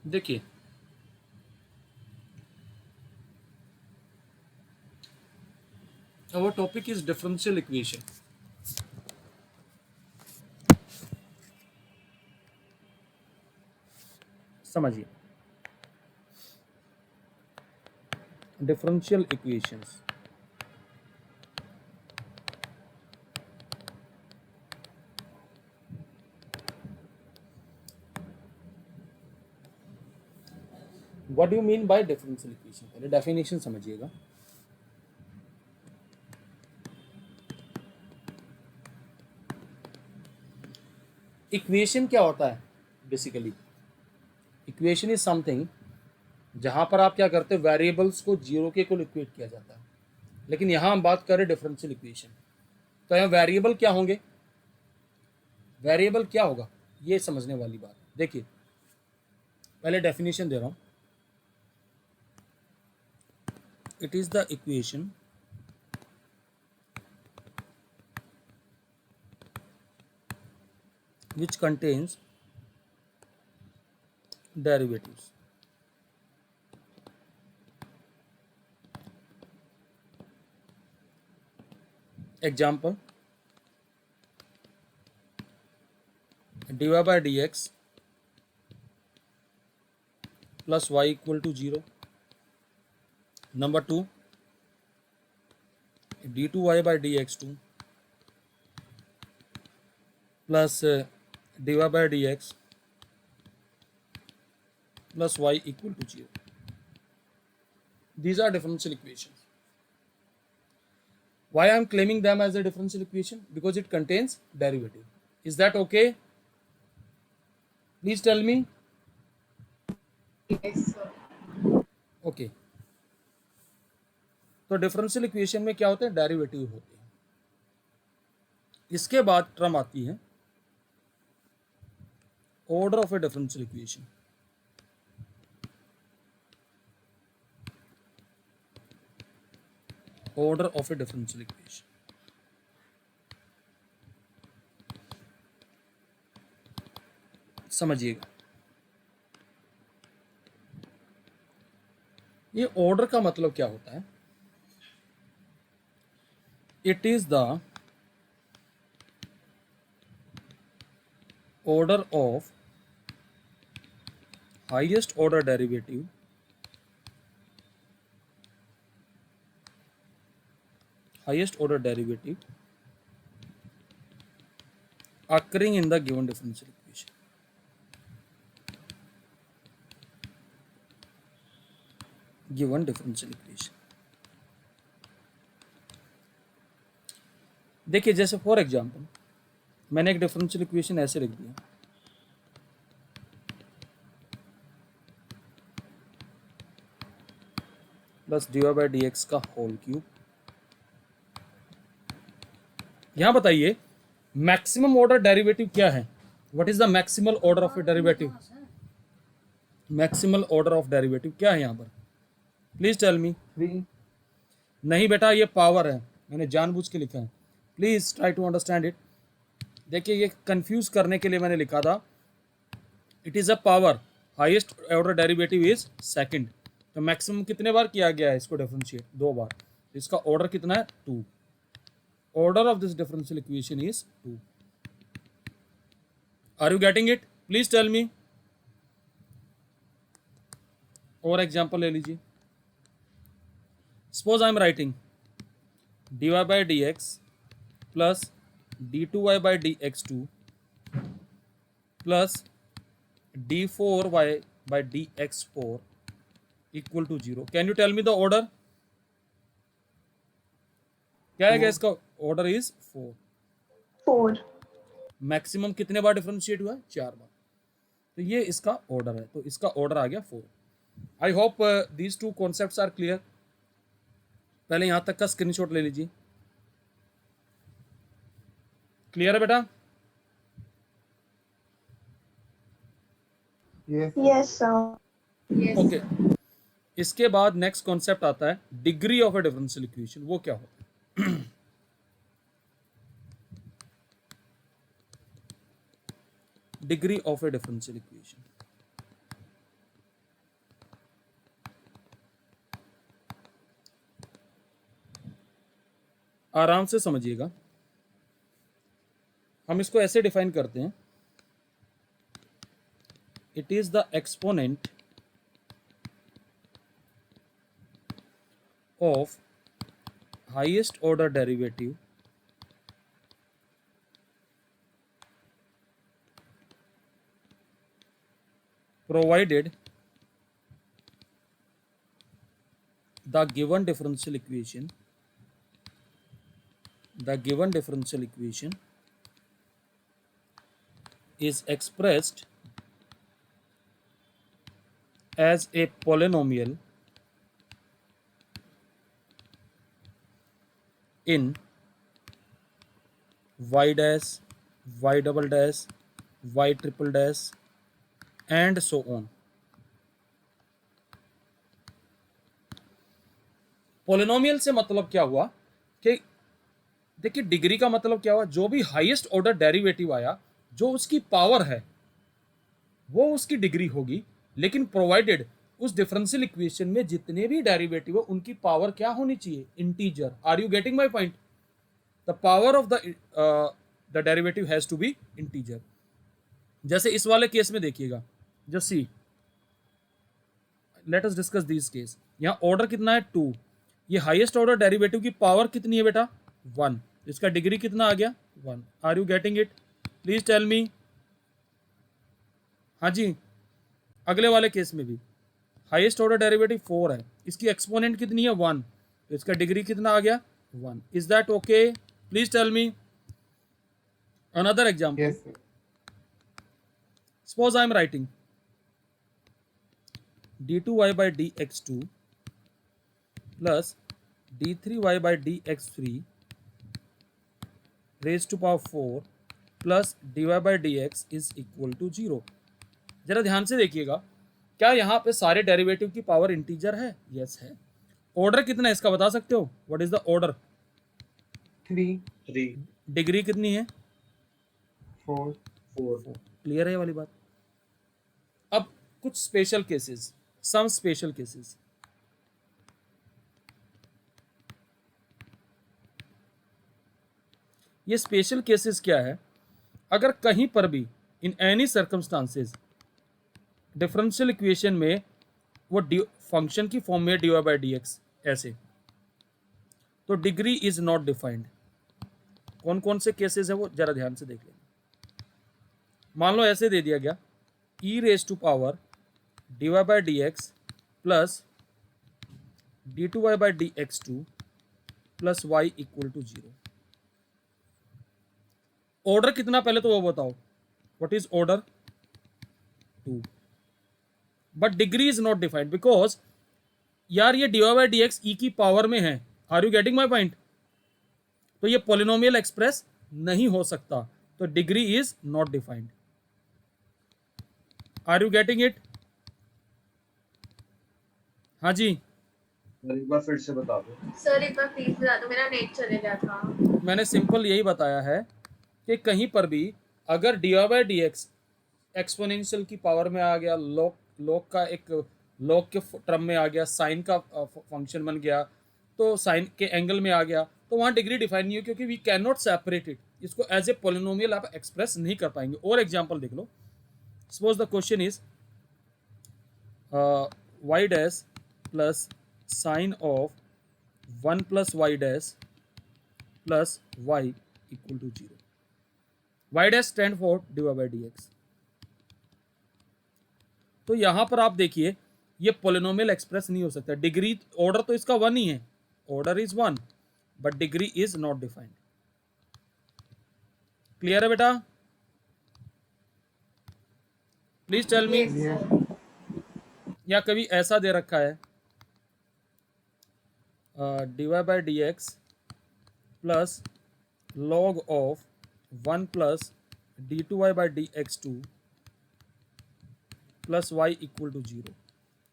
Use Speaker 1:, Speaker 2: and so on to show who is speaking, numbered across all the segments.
Speaker 1: देखिए, our topic is differential equation. समझिए, differential equations. What do you mean by differential equation? पहले definition समझिएगा. Equation क्या होता है? बेसिकली इक्वेशन इज समथिंग जहां पर आप क्या करते हैं, वेरिएबल्स को जीरो के इक्वल इक्वेट किया जाता है. लेकिन यहां हम बात करें डिफरेंशियल इक्वेशन, तो यहाँ वेरिएबल क्या होंगे, वेरिएबल क्या होगा, ये समझने वाली बात. देखिए, पहले डेफिनेशन दे रहा हूं. It is the equation which contains derivatives. Example, dy by dx plus y equal to 0. Number 2, d2y by dx2 plus dy by dx plus y equal to 0. These are differential equations. Why I am claiming them as a differential equation? Because it contains derivative. Is that okay? Please tell me.
Speaker 2: Yes, sir.
Speaker 1: Okay. तो differential equation में क्या होते हैं, derivative होते हैं. इसके बाद term आती है order of A differential equation. Order of A differential equation. समझिएगा, ये ऑर्डर का मतलब क्या होता है. It is the order of highest order derivative occurring in the given differential equation. देखिए, जैसे फॉर एग्जांपल मैंने एक डिफरेंशियल इक्वेशन ऐसे लिख दिया, plus dy by D x का होल क्यूब. यहां बताइए मैक्सिमम ऑर्डर डेरिवेटिव क्या है. What is the maximal order of a derivative? Maximal order of derivative क्या है यहां पर? Please tell me. नहीं बेटा, ये पावर है, मैंने जानबूझ के लिखा है. Please try to understand it. देखिए, ये कंफ्यूज करने के लिए मैंने लिखा था. It is a power, highest order derivative is second. तो मैक्सिमम कितने बार किया गया है इसको डिफरेंशिएट? 2 बार. इसका ऑर्डर कितना है? 2. Order of this differential equation is 2. Are you getting it? Please tell me. और एग्जांपल ले लीजिए. Suppose I am writing dy by dx plus d2y by dx2 plus d4y by dx4 equal to 0. Can you tell me the order? क्या है इसका? Order is 4.
Speaker 2: 4.
Speaker 1: Maximum कितने बार differentiate हुआ है? 4 बार. तो ये इसका ऑर्डर है, तो इसका ऑर्डर आ गया 4. I hope these two concepts are clear. पहले यहां तक का स्क्रीनशॉट ले लीजिए. क्लियर है बेटा?
Speaker 2: Yes, sir. Yes.
Speaker 1: ओके. इसके बाद नेक्स्ट कॉन्सेप्ट आता है degree of A differential equation. वो क्या होता है? Degree of A differential equation. आराम से समझिएगा। हम इसको ऐसे डिफाइन करते हैं, it is the exponent of highest order derivative provided the given differential equation is expressed as a polynomial in y dash, y double dash, y triple dash and so on। Polynomial से मतलब क्या हुआ कि देखिए degree का मतलब क्या हुआ, जो भी हाईएस्ट ऑर्डर डेरिवेटिव आया जो उसकी पावर है वो उसकी डिग्री होगी, लेकिन प्रोवाइडेड उस डिफरेंशियल इक्वेशन में जितने भी डेरिवेटिव है उनकी पावर क्या होनी चाहिए, integer. Are you getting my point? The power of the derivative has to be integer. जैसे इस वाले केस में देखिएगा, just see, let us discuss this case. यहाँ ऑर्डर कितना है 2, ये हाईएस्ट ऑर्डर डेरिवेटिव की पावर कितनी है बेटा 1, इसका डिग्री कितना आ गया 1। Are you getting it? Please tell me. हाँ जी, अगले वाले केस में भी हाईएस्ट ऑर्डर डेरिवेटिव 4 है, इसकी एक्सपोनेंट कितनी है 1, तो इसका डिग्री कितना आ गया 1। Is that okay? Please tell me. Another example, suppose I am writing d2y by dx2 plus d3y by dx3 raised to power 4 plus dy by dx is equal to 0। जरा ध्यान से देखिएगा, क्या यहाँ पे सारे डेरिवेटिव की पावर इंटीजर है? यस है। ऑर्डर कितना है इसका बता सकते हो? What is the order?
Speaker 3: 3।
Speaker 1: Degree कितनी है?
Speaker 3: 4।
Speaker 1: क्लियर है ये वाली बात? अब कुछ special cases, some special cases. ये स्पेशल केसेस क्या है? अगर कहीं पर भी in any circumstances differential equation में वो फंक्शन की फॉर्म में dy बाई डी एक्स ऐसे, तो डिग्री इज नॉट डिफाइंड। कौन कौन से केसेस है वो जरा ध्यान से देख लेना। मान लो ऐसे दे दिया गया e raise to power dy by D x plus d2y by D x two plus Y equal to 0। Order कितना पहले तो वो बताओ, what is order 2, but degree is not defined because यार ये dy by D x e की power में है। Are you getting my point? तो ये पॉलिनोमियल एक्सप्रेस नहीं हो सकता, तो degree is not defined. Are you getting it? हाँ जी,
Speaker 3: एक बार फिर से बता दो
Speaker 4: सर, एक बार प्लीज बता दो, मेरा नेट चले गया था।
Speaker 1: मैंने सिंपल यही बताया है कि कहीं पर भी अगर dy by D x exponential की पावर में आ गया, लॉग का एक लॉग के टर्म में आ गया, साइन का फंक्शन बन गया, तो साइन के एंगल में आ गया, तो वहाँ डिग्री डिफाइन नहीं हो, क्योंकि we can not separate it. इसको एज ए पोलिनोमियल आप एक्सप्रेस नहीं कर पाएंगे। और एग्जाम्पल देख लो, suppose the question is y dash plus sine of 1 प्लस Y dash plus Y equal to 0। y dash stand for dy by D X. तो यहां पर आप देखिए ये पोलिनोमियल एक्सप्रेस नहीं हो सकता। डिग्री, ऑर्डर तो इसका 1 ही है, order is 1, but degree is not defined. Clear है बेटा? Please tell me. या कभी ऐसा दे रखा है dy by D x plus log of 1 plus d2y by D x two plus Y equal to 0।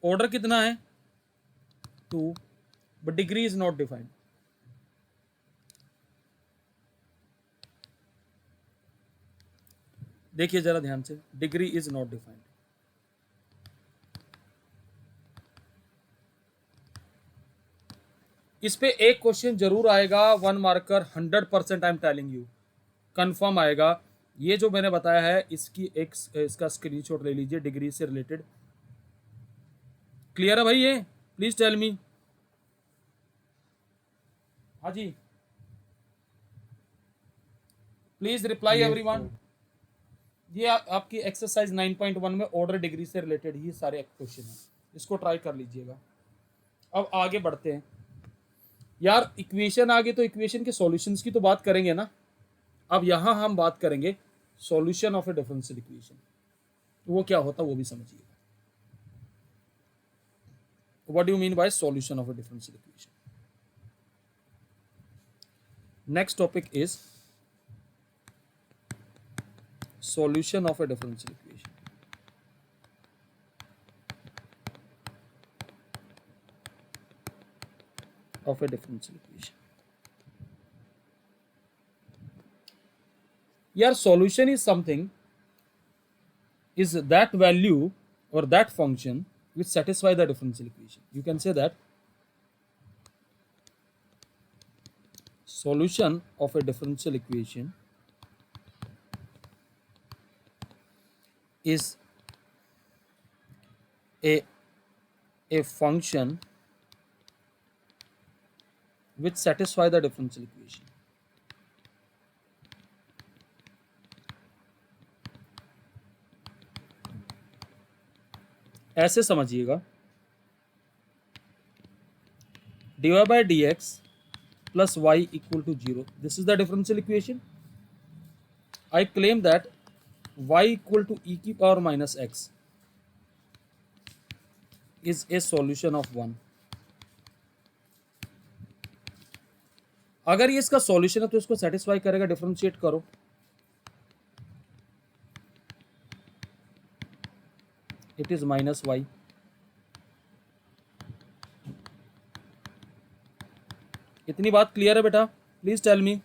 Speaker 1: Order कितना है 2, but degree is not defined. देखिए जरा ध्यान से, डिग्री इज नॉट डिफाइंड। इस पे एक क्वेश्चन जरूर आएगा, 1 marker 100%, I am telling you, confirm आएगा। ये जो मैंने बताया है इसकी एक इसका स्क्रीनशॉट ले लीजिए, डिग्री से रिलेटेड। क्लियर है भाई ये? Please tell me. हाँ जी, प्लीज रिप्लाई एवरीवन। ये आपकी एक्सरसाइज 9.1 में ऑर्डर डिग्री से रिलेटेड ही सारे क्वेश्चन हैं, इसको ट्राई कर लीजिएगा। अब आगे बढ़ते हैं यार, इक्वेशन आ गई तो इक्वेशन के सॉल्यूशंस की तो बात करेंगे ना। अब यहां हम बात करेंगे solution of A differential equation, तो वो क्या होता है वो भी समझिएगा। What do you mean by solution of A differential equation? Next topic is solution of a differential equation. Of a differential equation. Your solution is something, is that value or that function which satisfy the differential equation. You can say that solution of a differential equation is a function which satisfy the differential equation. ऐसे समझिएगा, dy by dx plus y equal to 0. This is the differential equation. I claim that y equal to e की power minus x is a solution of 1. अगर ये इसका solution है तो इसको satisfy करेगा, डिफरेंशिएट करो। It is minus y. इतनी बात क्लियर है बेटा? प्लीज टेल मी,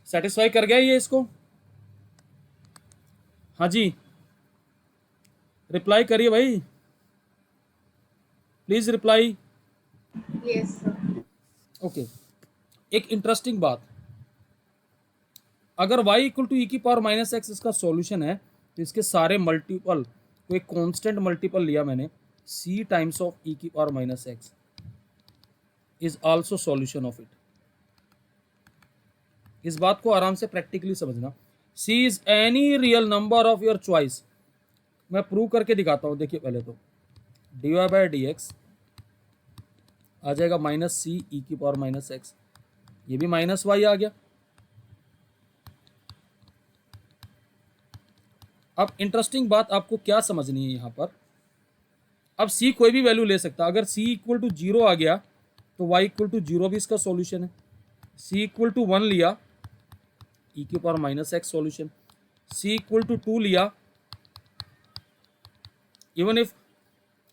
Speaker 1: सेटिस्फाई कर गया ये इसको? हाँ जी, रिप्लाई करिए भाई, please reply.
Speaker 4: Yes sir.
Speaker 1: Okay, एक इंटरेस्टिंग बात, अगर y इक्वल टू ई की पावर माइनस एक्स इसका सॉल्यूशन है तो इसके सारे मल्टीपल, कोई कांस्टेंट मल्टीपल लिया मैंने, c टाइम्स ऑफ ई की power minus x is also solution of it. इस बात को आराम से प्रैक्टिकली समझना। c is any real number of your choice. मैं प्रूव करके दिखाता हूं, देखिए पहले तो dy बाई डी एक्स आ जाएगा माइनस सी ई की पावर माइनस एक्स, ये भी माइनस वाई आ गया। अब इंटरेस्टिंग बात आपको क्या समझनी है यहां पर, अब c कोई भी वैल्यू ले सकता है। अगर c इक्वल टू 0 आ गया तो y इक्वल टू 0 भी इसका सॉल्यूशन है। c इक्वल टू 1 लिया, e की power minus x solution. c equal to 2 लिया, इवन इफ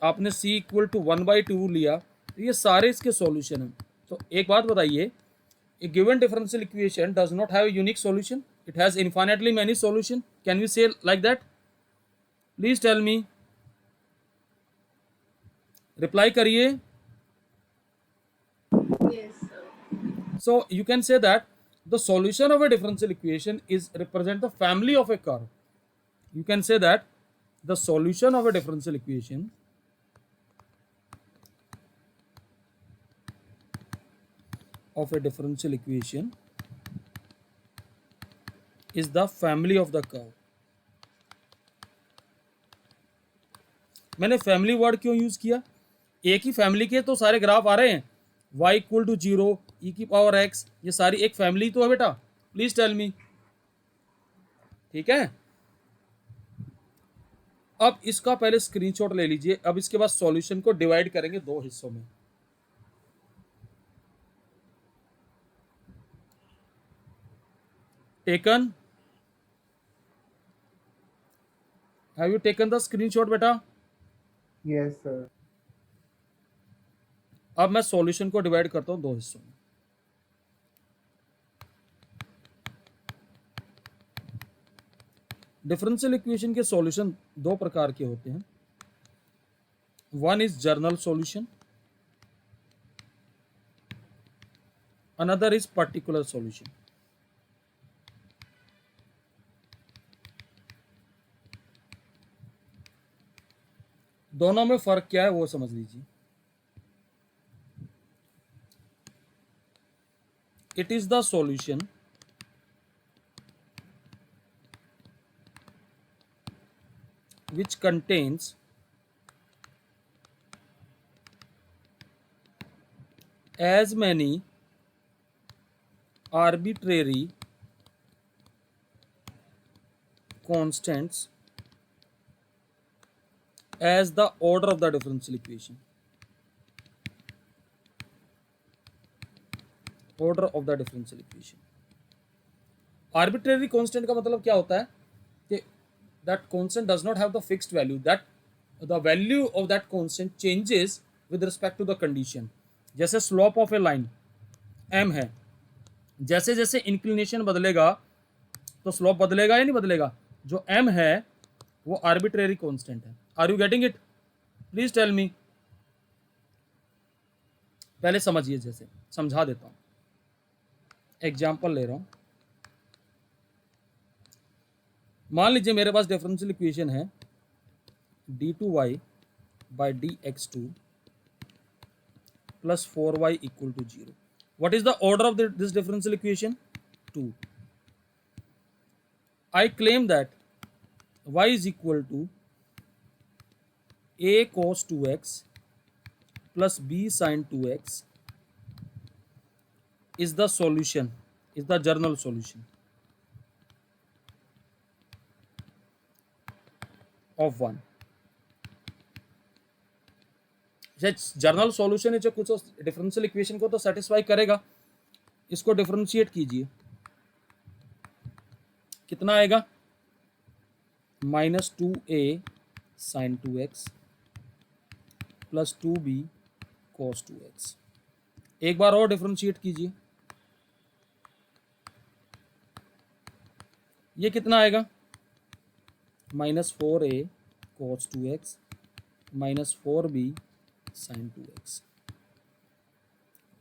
Speaker 1: आपने c इक्वल टू 1/2 लिया, तो ये सारे इसके सॉल्यूशन हैं। तो एक बात बताइए, a given differential equation does not have a unique solution, it has infinitely many solution. Can we say like that? Please tell me, reply करिए।
Speaker 4: Yes sir.
Speaker 1: So you can say that the solution of a differential equation is represent the family of a curve. You can say that the solution of a differential equation is the family of the curve. मैंने family word क्यों use किया? एक ही family के तो सारे graph आ रहे हैं, y equal to 0, e की पावर x, ये सारी एक फैमिली तो है बेटा। प्लीज टेल मी, ठीक है? अब इसका पहले स्क्रीनशॉट ले लीजिए। अब इसके बाद सॉल्यूशन को डिवाइड करेंगे दो हिस्सों में। Taken, have you taken the screenshot बेटा?
Speaker 3: Yes sir.
Speaker 1: अब मैं सॉल्यूशन को डिवाइड करता हूं दो हिस्सों में। डिफरेंशियल इक्वेशन के सॉल्यूशन दो प्रकार के होते हैं। One is journal solution another is particular solution. दोनों में फर्क क्या है वो समझ लीजिए. It is the solution which contains as many arbitrary constants as the order of the differential equation. Order of the differential equation. Arbitrary constant का मतलब क्या होता है कि that constant does not have the fixed value, that the value of that constant changes with respect to the condition. जैसे slope of a line m है, जैसे जैसे इंक्लिनेशन बदलेगा तो स्लोप बदलेगा या नहीं बदलेगा. जो m है वो आर्बिट्रेरी कांस्टेंट है. Are you getting it? Please tell me. पहले समझिए, जैसे समझा देता हूं, एग्जाम्पल ले रहा हूं. मान लीजिए मेरे पास डिफरेंशियल इक्वेशन है d2y by dx2 plus 4y equal to 0. What is the order of this differential equation? 2. I claim that y is equal to a cos 2x plus b sin 2x is the solution, is the general solution of 1. Journal solution है जो कुछ differential equation को तो satisfy करेगा. इसको differentiate कीजिए, कितना आएगा? -2a sin 2x plus 2b cos 2x. एक बार और डिफरेंशिएट कीजिए, ये कितना आएगा? -4a cos 2x -4b sin 2x.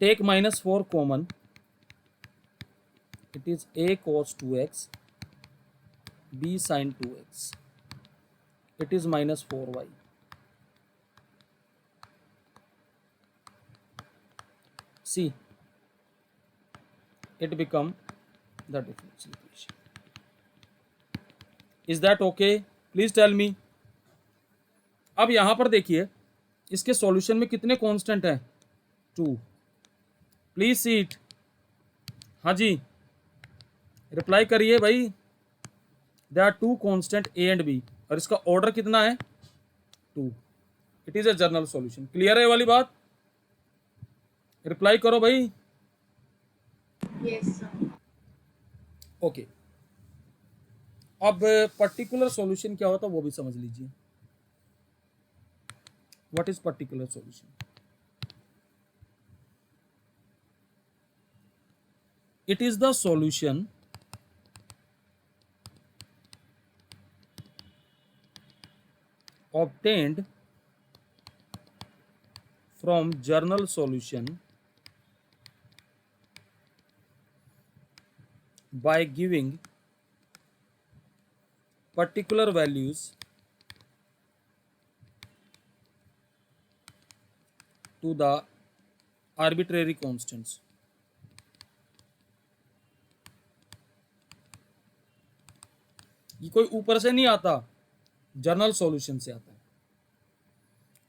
Speaker 1: Take -4 common, it is a cos 2x b sin 2x, it is -4y. See, it become the differential equation. Is that okay? Please tell me. अब यहां पर देखिए इसके solution में कितने constant हैं? 2. Please see it. हाँ जी, रिप्लाई करिए भाई. There are 2 constant a and b और इसका ऑर्डर कितना है? 2. It is a general solution. Clear है ये वाली बात? रिप्लाई करो भाई.
Speaker 4: Yes, sir.
Speaker 1: ओके. अब पर्टिकुलर सॉल्यूशन क्या होता है वो भी समझ लीजिए. What is particular solution? It is the solution obtained from general solution by giving particular values to the arbitrary constants. ये कोई ऊपर से नहीं आता, जनरल सॉल्यूशन से आता है.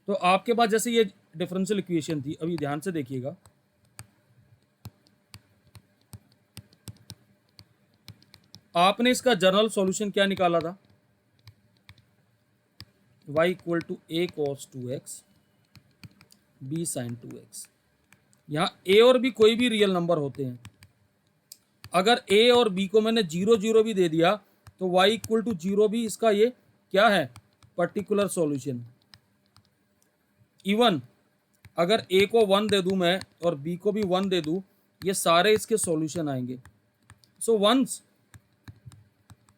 Speaker 1: तो आपके पास जैसे ये डिफरेंशियल इक्वेशन थी, अभी ध्यान से देखिएगा. आपने इसका जनरल सॉल्यूशन क्या निकाला था? y equal to a cos 2x b sin 2x. यहाँ a और b कोई भी रियल नंबर होते हैं. अगर a और b को मैंने 0 0 भी दे दिया तो y इक्वल टू 0 भी इसका ये क्या है? Particular solution. इवन अगर a को 1 दे दूं मैं और b को भी 1 दे दूं, ये सारे इसके सॉल्यूशन आएंगे. So once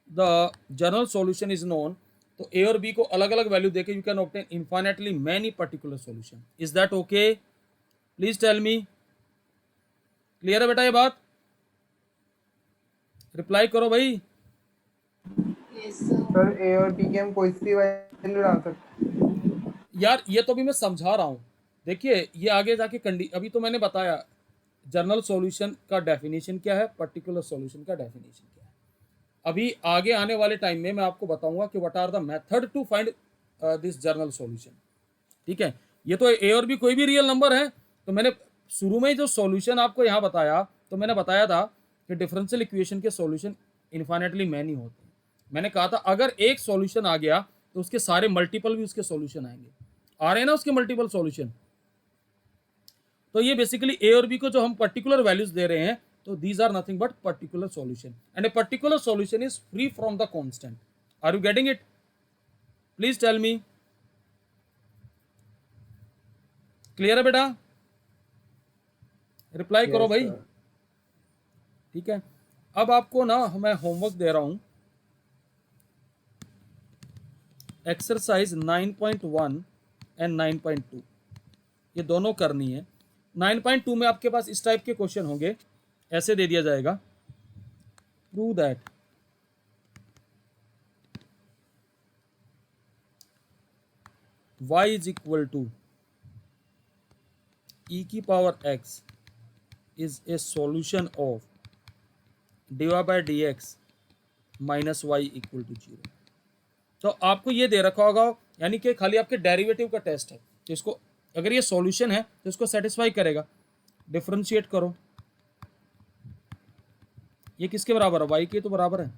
Speaker 1: the general solution is known, तो a और b को अलग अलग वैल्यू देके you can obtain infinitely many particular solution. Is that okay? Please tell me. Clear है बेटा ये बात? रिप्लाई करो भाई।
Speaker 4: Yes, sir.
Speaker 3: सर ए और बी की हम कोई सी वैल्यू डाल सकते
Speaker 1: यार ये तो भी मैं समझा रहा हूं। देखिए ये आगे जाके अभी तो मैंने बताया जर्नल सॉल्यूशन का डेफिनेशन क्या है, पर्टिकुलर सॉल्यूशन का डेफिनेशन क्या है। अभी आगे आने वाले टाइम में मैं आपको बताऊंगा कि what are the method to find this general solution. ठीक है, ये तो ए और बी कोई भी रियल नंबर है। तो मैंने शुरू में ही जो सॉल्यूशन आपको यहाँ बताया, तो मैंने बताया था कि डिफरेंशियल इक्वेशन के सॉल्यूशन इन्फाइनेटली मैनी होते हैं। मैंने कहा था अगर एक सॉल्यूशन आ गया तो उसके सारे मल्टीपल भी उसके सॉल्यूशन आएंगे। आ रहे हैं ना उसके मल्टीपल सॉल्यूशन। तो ये बेसिकली ए और बी को जो हम पर्टिकुलर वैल्यूज दे रहे हैं, तो these are nothing but particular solution, and a particular solution is free from the constant. Are you getting it? Please tell me. Clear है बेटा? रिप्लाई करो भाई। ठीक है, अब आपको ना मैं होमवर्क दे रहा हूं, एक्सरसाइज 9.1 एंड 9.2, ये दोनों करनी है। 9.2 में आपके पास इस टाइप के क्वेश्चन होंगे, ऐसे दे दिया जाएगा, prove that y is equal to e की power x is a solution of dy by dx minus y equal to 0। तो आपको ये दे रखा होगा, यानी कि खाली आपके डेरिवेटिव का टेस्ट है, तो इसको अगर ये सॉल्यूशन है तो इसको सेटिस्फाई करेगा। डिफरेंशिएट करो, ये किसके बराबर है? y के तो बराबर है।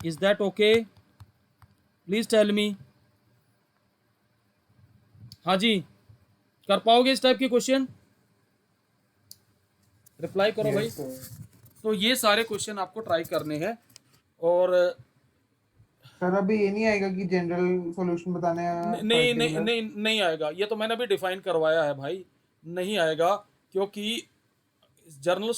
Speaker 1: Is that okay? Please tell me. हाँ जी, कर पाओगे इस टाइप के क्वेश्चन? रिप्लाई करो भाई। तो ये सारे क्वेश्चन आपको ट्राई करने हैं। और
Speaker 3: सर अभी ये नहीं आएगा कि जनरल सॉल्यूशन बताने
Speaker 1: नहीं आएगा, ये तो मैंने अभी डिफाइन करवाया है भाई, नहीं आएगा, क्योंकि जर्नल